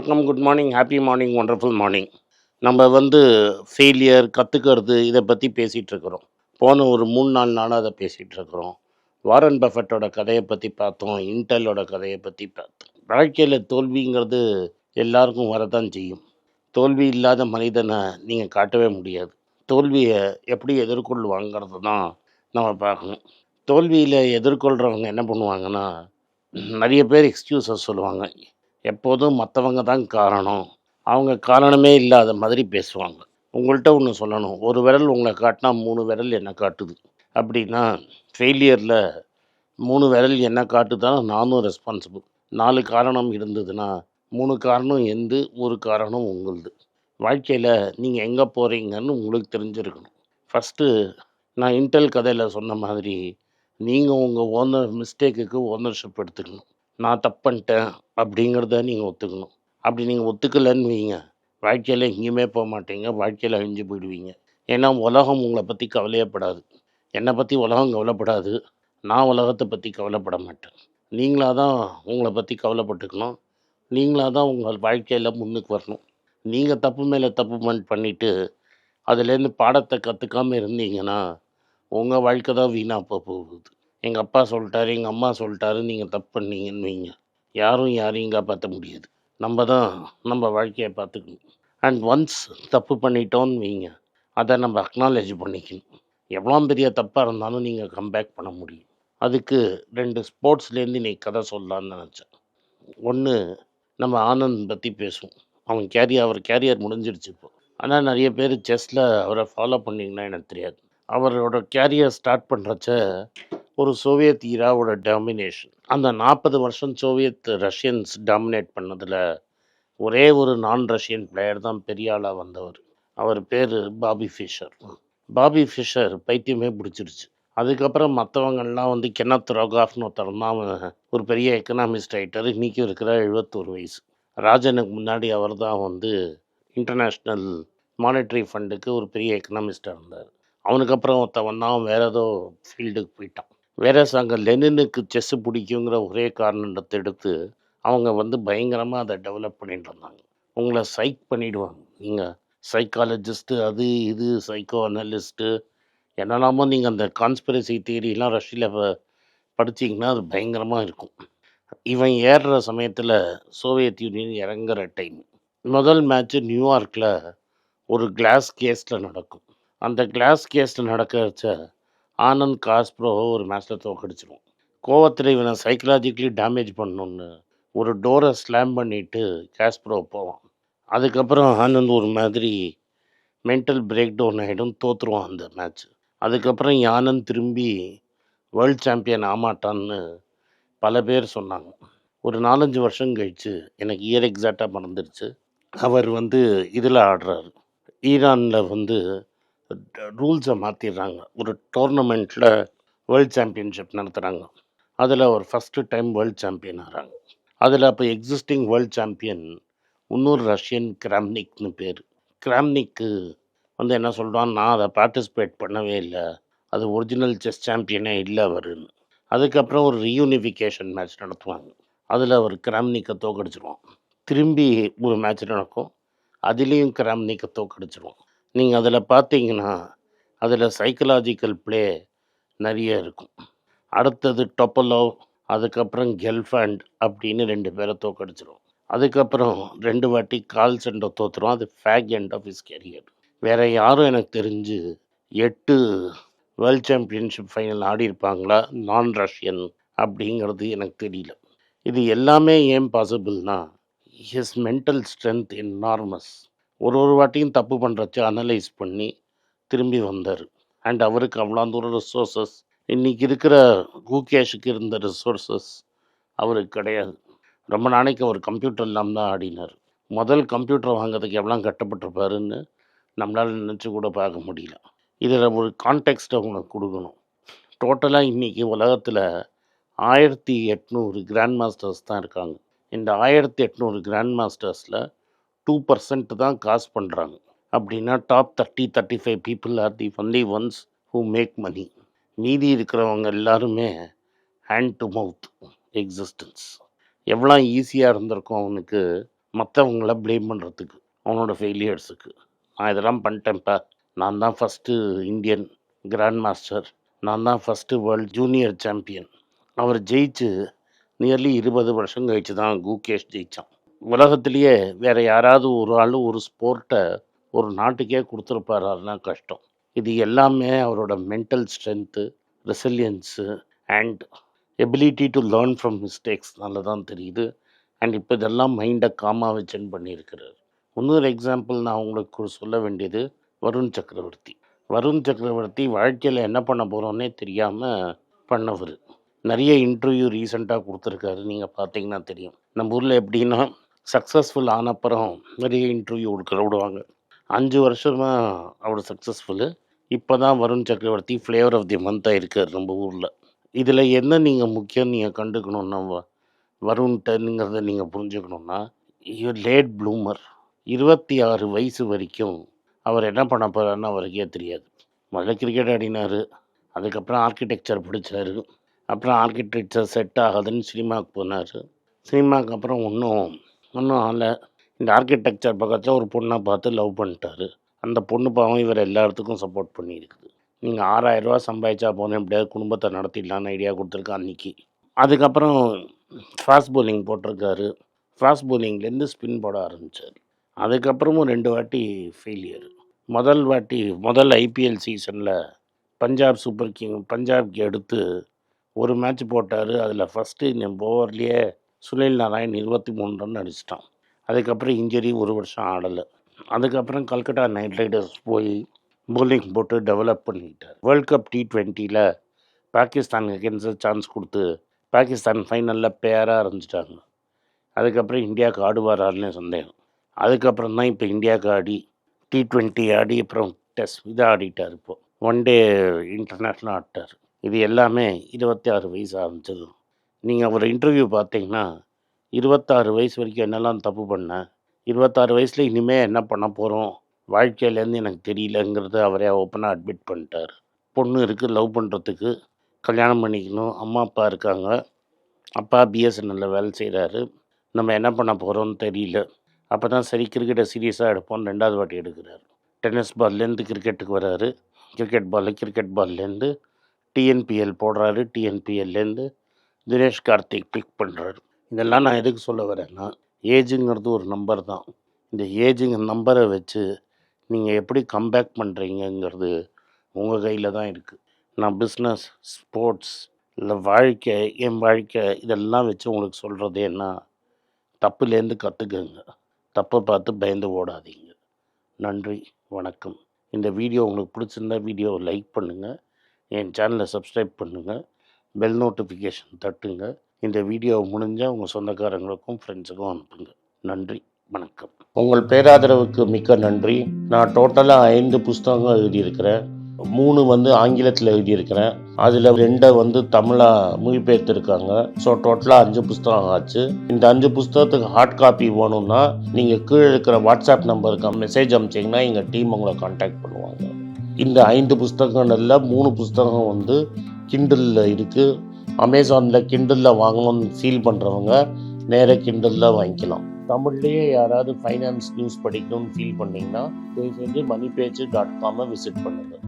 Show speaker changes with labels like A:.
A: வணக்கம், good morning, happy morning, wonderful morning. நம்ம வந்து ஃபெயிலியர், கத்துக்கிறது இத பத்தி பேசிட்டு இருக்கிறோம். போன ஒரு 3, 4 நாளா அத பேசிட்டு இருக்கிறோம். வாரன் பஃபெட்டோட கதைய பத்தி பார்த்தோம். இன்டெல்லோட கதைய பத்தி பார்த்தோம். வாழ்க்கையில தோல்விங்கிறது எல்லாருக்கும் வரத்தான் செய்யும். தோல்வி இல்லாத மனிதன நீங்க காட்டவே முடியாது. தோல்விய எப்படி எதிர்கொள்வாங்கிறது தான் நம்ம பார்க்கணும். தோல்வியில எதிர்கொள்றவங்க என்ன பண்ணுவாங்கன்னா, நெறைய பேர் எக்ஸ்கியூஸஸ் சொல்லுவாங்க. எப்போதும் மத்தவங்க தான் காரணம். அவங்க காரணமே இல்லாத மாதிரி பேசுவாங்க. உங்கள்ட்ட ஒண்ணு சொல்லணும். ஒரு விரல் உங்கள காட்டினா 3 விரல் என்ன காட்டுது. அப்படின்னா ஃபெயிலியர்ல 3 விரல் என்ன காட்டுதுன்னா நானும் ரெஸ்பான்சிபிள். 4 காரணம் இருந்ததுன்னா 3 காரணம் எந்து, 1 காரணம் உங்களுது. வாழ்க்கையில நீங்க எங்க போறீங்கன்னு உங்களுக்கு தெரிஞ்சிருக்கணும். ஃபர்ஸ்ட்டு நான் இன்டெல் கதையில சொன்ன மாதிரி, நீங்க உங்க ஓனர் மிஸ்டேக்குக்கு ஓனர்ஷிப் எடுத்துக்கணும். நான் தப்பு பண்ணிட்டேன் அப்படிங்கிறத நீங்க ஒத்துக்கணும். அப்படி நீங்க ஒத்துக்கலன்னு வைங்க, வாழ்க்கையில எங்கேயுமே போமாட்டீங்க. வாழ்க்கையில அழிஞ்சு போயிடுவீங்க. ஏன்னா உலகம் உங்கள பத்தி கவலையே படாது. என்ன பத்தி உலகம் கவலைப்படாது. நான் உலகத்த பத்தி கவலைப்பட மாட்டேன். நீங்களா தான் உங்கள பத்தி கவலைப்பட்டுக்கணும். நீங்களா தான் உங்கள் வாழ்க்கையில முன்னுக்கு வரணும். நீங்க தப்பு மேல தப்பு பண்ணிட்டு, அதுலேருந்து பாடத்த கத்துக்காம இருந்தீங்கன்னா, உங்க வாழ்க்கை தான் வீணா போகுது. எங்க அப்பா சொல்ட்டாரு, எங்க அம்மா சொல்ட்டாரு, நீங்க தப்பு பண்ணீங்கன்னு வைங்க. யாரும் யாரையும் காப்பாத்த முடியாது. நம்ம தான் நம்ம வாழ்க்கைய பார்த்துக்கணும். அண்ட் ஒன்ஸ் தப்பு பண்ணிட்டோம்னு வைங்க, அத நம்ம அக்னாலெட்ஜ் பண்ணிக்கணும். எவ்வளோ பெரிய தப்பா இருந்தாலும் நீங்க கம்பேக் பண்ண முடியும். அதுக்கு 2 ஸ்போர்ட்ஸ்லேருந்து இன்னைக்கு கதை சொல்லலான்னு நெனச்சேன். ஒண்ணு நம்ம ஆனந்த் பத்தி பேசுவோம். அவர் கேரியர் முடிஞ்சிருச்சு இப்போ. ஆனா நெறைய பேரு செஸ்ல அவர ஃபாலோ பண்ணீங்கன்னா எனக்கு தெரியாது. அவரோட கேரியர் ஸ்டார்ட் பண்றச்ச ஒரு சோவியத் ஈராவோட டாமினேஷன். அந்த 40 வருஷம் ரஷ்யன்ஸ் டாமினேட் பண்ணதுல ஒரே ஒரு நான் ரஷ்யன் பிளேயர் தான் பெரிய ஆளா வந்தவர். அவர் பேரு பாபி ஃபிஷர். பாபி ஃபிஷர் பைத்தியமே பிடிச்சிருச்சு. அதுக்கப்புறம் மத்தவங்கலாம் வந்து கென்னத் ரோகாஃப்னு ஒருத்தர் தான் ஒரு பெரிய எக்கனாமிஸ்ட் ஆயிட்டாரு. இன்னைக்கும் இருக்கிறார் 71 வயசு. ராஜனுக்கு முன்னாடி அவர் தான் வந்து இன்டர்நேஷ்னல் மானிட்டரி ஃபண்டுக்கு ஒரு பெரிய எக்கனாமிஸ்ட்டா இருந்தார். அவனுக்கு அப்புறம் ஒருத்தன் வந்தான், அவன் வேற ஏதோ ஃபீல்டுக்கு போயிட்டான். வேறஸ் அங்க லெனினுக்கு செஸ் பிடிக்குங்கிற ஒரே காரணத்த எடுத்து, அவங்க வந்து பயங்கரமா அத டெவலப் பண்ணிட்டு இருந்தாங்க. உங்கள சைக் பண்ணிடுவாங்க. நீங்க சைக்காலஜிஸ்ட்டு அது இது சைக்கோ அனலிஸ்ட்டு என்னெல்லாமோ நீங்க அந்த கான்ஸ்பிரசி தியரிலாம் ரஷ்யால படிச்சீங்கன்னா, அது பயங்கரமா இருக்கும். இவன் ஏறுற சமயத்துல சோவியத் யூனியன் இறங்குற டைம். முதல் மேட்ச் நியூயார்க்ல ஒரு கிளாஸ் கேஸ்ல நடக்கும். அந்த கிளாஸ் கேஸ்ல நடக்கறச்ச ஆனந்த் காஸ்ப்ரோவ ஒரு மேட்ச்ல தோற்கடிச்சிருவான். கோவத்துல இவன சைக்காலஜிக்கலி டேமேஜ் பண்ணணும்னு ஒரு டோர ஸ்லாம் பண்ணிட்டு காஸ்ப்ரோவ் போவான். அதுக்கப்புறம் ஆனந்த் ஒரு மாதிரி மென்டல் பிரேக் டவுன் ஆயிடும். தோத்துருவான் அந்த மேட்ச். அதுக்கப்புறம் ஆனந்த் திரும்பி வேர்ல்ட் சாம்பியன் ஆமாட்டான்னு பல பேர் சொன்னாங்க. ஒரு 4, 5 வருஷம் கழிச்சு, எனக்கு இயர் எக்ஸாக்ட்டா மறந்துருச்சு. அவர் வந்து இதுல ஆடுறாரு. ஈரான்ல வந்து ரூல்ஸ மாத்திர்றாங்க. ஒரு டோர்னமெண்ட்ல வேர்ல்ட் சாம்பியன்ஷிப் நடத்துறாங்க. அதுல அவர் ஃபர்ஸ்ட் டைம் வேர்ல்ட் சாம்பியன் ஆறாங்க. அதுல அப்ப எக்ஸிஸ்டிங் வேர்ல்ட் சாம்பியன் இன்னொரு ரஷ்யன் கிராம்னிக்னு பேரு. கிராம்னிக்கு வந்து என்ன சொல்றான், நான் அத பார்ட்டிசிபேட் பண்ணவே இல்ல. அது ஒரிஜினல் செஸ் சாம்பியனே இல்ல அவருன்னு. அதுக்கப்புறம் ஒரு ரீயூனிஃபிகேஷன் மேட்ச் நடத்துவாங்க. அதுல அவர் கிராம்னிக்க தோற்கடிச்சுருவான். திரும்பி ஒரு மேட்ச் நடக்கும். அதிலயும் கிராம்னிக்க தோற்கடிச்சுருவான். நீங்க அதுல பார்த்தீங்கன்னா, அதுல சைக்காலஜிக்கல் ப்ளே நெறைய இருக்கும். அடுத்தது டோபலோவ், அதுக்கப்புறம் கெல்ஃபாண்ட் அப்படின்னு 2 பேர தோற்கடிச்சுரும். அதுக்கப்புறம் 2 வாட்டி கார்ல்சன்ட தோத்துருவான். அது fag end of his career. வேற யாரும் எனக்கு தெரிஞ்சு 8 வேர்ல்ட் சாம்பியன்ஷிப் ஃபைனல் ஆடியிருப்பாங்களா? நான் ரஷ்யன் அப்படிங்கிறது எனக்கு தெரியல. இது எல்லாமே ஏன் பாசிபிள்னா, ஹிஸ் மென்டல் ஸ்ட்ரென்த் என்னார்மஸ். ஒரு வாட்டியும் தப்பு பண்றச்ச அனலைஸ் பண்ணி திரும்பி வந்தாரு. அண்ட் அவருக்கு அவ்வளோ தூரம் ரிசோர்ஸஸ் இன்னைக்கு இருக்கிற கூகேஷுக்கு இருந்த ரிசோர்ஸஸ் அவருக்கு கிடையாது. ரொம்ப நாளைக்கு அவர் கம்ப்யூட்டர் இல்லாம தான் ஆடினார். முதல் கம்ப்யூட்டர் வாங்குறதுக்கு எவ்வளோ கஷ்டப்பட்டுருப்பாருன்னு நம்மளால நினச்சு கூட பார்க்க முடியல. இதில் ஒரு கான்டெக்ஸ்ட்டை உனக்கு கொடுக்கணும். டோட்டலாக இன்னைக்கு உலகத்தில் 1800 கிராண்ட் மாஸ்டர்ஸ் தான் இருக்காங்க. இந்த 1800 கிராண்ட் மாஸ்டர்ஸில் 2% தான் காசு பண்ணுறாங்க. அப்படின்னா top 30, 35 people are the only ones who make money. மீதி இருக்கிறவங்க எல்லாருமே ஹேண்ட் டு மவுத் எக்ஸிஸ்டன்ஸ். எவ்வளோ ஈஸியாக இருந்திருக்கும் அவனுக்கு மற்றவங்கள ப்ளேம் பண்ணுறதுக்கு, அவனோட ஃபெயிலியர்ஸுக்கு. நான் இதெல்லாம் பண்ணிட்டேன்ப்பா, நான் தான் ஃபஸ்ட்டு இந்தியன் கிராண்ட் மாஸ்டர், நான் தான் ஃபஸ்ட்டு வேர்ல்டு ஜூனியர் சாம்பியன். அவர் ஜெயிச்சு நியர்லி 20 வருஷம் கழிச்சு தான் குகேஷ் ஜெயித்தான். உலகத்திலேயே வேறு யாராவது ஒரு ஆள் ஒரு ஸ்போர்ட்டை ஒரு நாட்டுக்கே கொடுத்துருப்பாருன்னா கஷ்டம். இது எல்லாமே அவரோட mental strength, resilience and ability to learn from மிஸ்டேக்ஸ்னால தான் தெரியுது. அண்ட் இப்போ இதெல்லாம் மைண்டை காமாக வச்சுன்னு பண்ணியிருக்கிறார். இன்னொரு எக்ஸாம்பிள் நான் உங்களுக்கு சொல்ல வேண்டியது வருண் சக்கரவர்த்தி. வருண் சக்கரவர்த்தி வாழ்க்கையில் என்ன பண்ண போகிறோன்னே தெரியாமல் பண்ணவர். நிறைய இன்டர்வியூ ரீசெண்டாக கொடுத்துருக்காரு, நீங்கள் பார்த்தீங்கன்னா தெரியும். நம்ம ஊரில் எப்படின்னா சக்ஸஸ்ஃபுல் ஆனப்புறம் நிறைய இன்டர்வியூ விடுவாங்க. 5 வருஷமாக அவர் சக்ஸஸ்ஃபுல்லு. இப்போ தான் வருண் சக்கரவர்த்தி ஃப்ளேவர் ஆஃப் தி மந்த்தாக இருக்கார் நம்ம ஊரில். இதில் என்ன நீங்கள் முக்கியம் நீங்கள் கண்டுக்கணுன்னா வருண்கிட்டங்கிறத நீங்கள் புரிஞ்சுக்கணுன்னா, லேட் ப்ளூமர். 26 வயசு வரைக்கும் அவர் என்ன பண்ண போகிறாருன்னு அவருக்கே தெரியாது. முதல்ல கிரிக்கெட் ஆடினார், அதுக்கப்புறம் ஆர்கிடெக்சர் படித்தார், அப்புறம் ஆர்கிடெக்சர் செட் ஆகாதுன்னு சினிமாவுக்கு போனார். சினிமாவுக்கு அப்புறம் ஒன்றும் ஆகலை. இந்த ஆர்கிடெக்சர் பக்கத்தில் ஒரு பொண்ணை பார்த்து லவ் பண்ணிட்டாரு. அந்த பொண்ணு பாவம் இவர் எல்லா இடத்துக்கும் சப்போர்ட் பண்ணியிருக்குது. நீங்கள் 6000 ரூபா சம்பாதிச்சா போனேன், எப்படியாவது குடும்பத்தை நடத்திடலான்னு ஐடியா கொடுத்துருக்கு அன்றைக்கி. அதுக்கப்புறம் ஃபாஸ்ட் பவுலிங் போட்டிருக்காரு. ஃபாஸ்ட் பவுலிங்லேருந்து ஸ்பின் போட ஆரம்பித்தார். அதுக்கப்புறமும் 2 வாட்டி ஃபெயிலியர். முதல் ஐபிஎல் சீசனில் பஞ்சாப் சூப்பர் கிங் பஞ்சாப்க்கு எடுத்து ஒரு மேட்ச் போட்டார். அதில் ஃபஸ்ட்டு ஓவர்லேயே சுனில் நாராயண் 23 ரன் அடிச்சிட்டான். அதுக்கப்புறம் இன்ஜரி, ஒரு வருஷம் ஆடலை. அதுக்கப்புறம் கல்கட்டா நைட் ரைடர்ஸ் போய் பவுலிங் போட்டு டெவலப் பண்ணிக்கிட்டார். வேர்ல்ட் கப் T20ல் பாகிஸ்தானுக்கு அகென்ஸ்டாக சான்ஸ் கொடுத்து பாகிஸ்தான் ஃபைனலில் பேராக இருந்துட்டாங்க. அதுக்கப்புறம் இந்தியாவுக்கு ஆடுவாரான்னு சந்தேகம். அதுக்கப்புறம் தான் இப்போ இந்தியாவுக்கு ஆடி T20 ஆடி அப்புறம் டெஸ்ட் இதை ஆடிட்டார். இப்போது 1 டே இன்டர்நேஷ்னல் ஆடிட்டார். இது எல்லாமே 26 வயசு ஆரம்பிச்சது. நீங்கள் ஒரு இன்டர்வியூ பார்த்தீங்கன்னா 26 வயசு வரைக்கும் என்னெல்லாம் தப்பு பண்ணேன், 26 வயசில் இனிமேல் என்ன பண்ண போகிறோம் வாழ்க்கையிலேருந்து எனக்கு தெரியலங்கிறத அவரே ஓப்பனாக அட்மிட் பண்ணிட்டார். பொண்ணு இருக்குது, லவ் பண்ணுறதுக்கு, கல்யாணம் பண்ணிக்கணும், அம்மா அப்பா இருக்காங்க. அப்பா பிஎஸ்என்எல்ல வேலை செய்கிறாரு. நம்ம என்ன பண்ண போகிறோன்னு தெரியல. அப்போ தான் சரி கிரிக்கெட்டை சீரியஸாக எடுப்போம்னு 2வது வாட்டி எடுக்கிறார். டென்னிஸ் பால்லேருந்து கிரிக்கெட்டுக்கு வராரு, கிரிக்கெட் பால்லேருந்து டிஎன்பிஎல் போடுறாரு, டிஎன்பிஎல்லேருந்து தினேஷ் கார்த்திக் பிக் பண்ணுறாரு. இதெல்லாம் நான் எதுக்கு சொல்ல வரேன்னா, ஏஜுங்கிறது ஒரு நம்பர் தான். இந்த ஏஜுங்க நம்பரை வச்சு நீங்கள் எப்படி கம்பேக் பண்ணுறீங்கங்கிறது உங்கள் கையில் தான் இருக்குது. நான் பிஸ்னஸ், ஸ்போர்ட்ஸ், இல்லை என் வாழ்க்கை இதெல்லாம் வச்சு உங்களுக்கு சொல்கிறது என்ன, தப்புலேருந்து கற்றுக்குங்க, தப்பை பார்த்து பயந்து ஓடாதீங்க. நன்றி, வணக்கம். இந்த வீடியோ உங்களுக்கு பிடிச்சிருந்தா வீடியோவை லைக் பண்ணுங்கள், என் சேனலை சப்ஸ்கிரைப் பண்ணுங்கள், பெல் நோட்டிஃபிகேஷன் தட்டுங்க. இந்த வீடியோ முடிஞ்சால் உங்கள் சொந்தக்காரங்களுக்கும் ஃப்ரெண்ட்ஸுக்கும் அனுப்புங்க. நன்றி, வணக்கம். உங்கள் பேராதரவுக்கு மிக்க நன்றி. நான் டோட்டலாக 5 புஸ்தகங்கள் எழுதியிருக்கிறேன். 3 ஆங்கிலத்தில் எழுதியிருக்கிறேன். அதில் 2 தமிழாக மொழிபெயர்த்துருக்காங்க. ஸோ டோட்டலாக 5 புஸ்தகம் ஆச்சு. இந்த 5 புஸ்தகத்துக்கு ஹார்ட் காப்பி வேணும்னா நீங்கள் கீழே இருக்கிற வாட்ஸ்அப் நம்பருக்கு மெசேஜ் அனுப்பிச்சிங்கன்னா எங்கள் டீம் உங்களை கான்டாக்ட் பண்ணுவாங்க. இந்த 5 புஸ்தகங்களில் 3 புஸ்தகம் கிண்டலில் இருக்குது. அமேசானில் கிண்டலில் வாங்கணும்னு ஃபீல் பண்ணுறவங்க நேராக கிண்டலில் வாங்கிக்கலாம். தமிழ்லேயே யாராவது ஃபைனான்ஸ் நியூஸ் படிக்கணும்னு ஃபீல் பண்ணிங்கன்னா தயவுசெஞ்சு moneypage.com விசிட் பண்ணுங்கள்.